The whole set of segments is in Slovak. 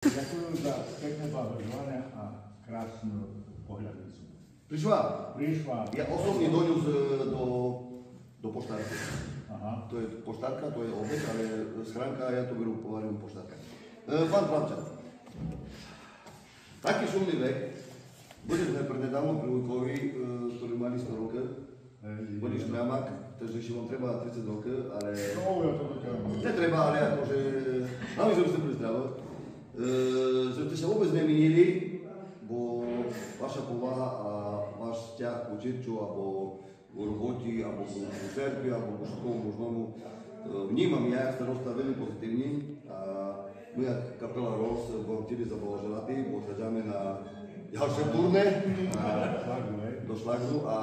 Ďakujem za pekné blahoželania a krásnu pohľadnicu. Prišla? Prišla. Ja osobne doňuz do poštárky. Aha. To je poštárka, to je obec, ale schránka, ja to považujem poštárka. Pán Plavčan, taký šumný vek, boli sme prednedávno pri Vujkovi, ktorý mali 100 rokov, boli štramak, takže ešte vám treba 30 rokov, ale... No, ja to dotiaľam. Netreba, ale akože... Hlavne, že by ste boli zdraví. Že ste sa vôbec neminili, bo vaša povaha a váš vzťah ku Čirču, alebo vo roboti, alebo ku cerkvi, alebo ku všetkomu možnému vnímam ja, starosta, veľmi pozitívne. A my, ako kapela Ros, vám tebe zablahoželatí, bo odchádzame na ďalšie turné do Šlagnu a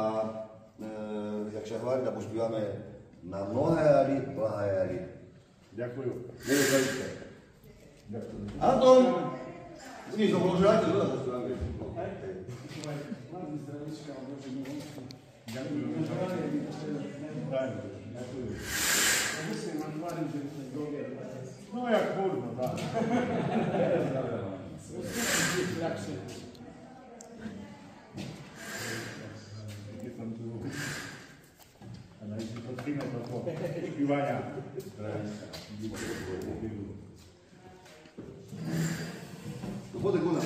jak sa hovorí, da pospívame na mnohé jary, blahé jary. Ďakujem. Nedostavíte. Ďakujem. Anton! Nič, to bolo želajte, že vás zaspívame. Ďakujem. No jak kurno, tak. Je tam tu... A najsi to trinę to po śpiewania. To potem go na.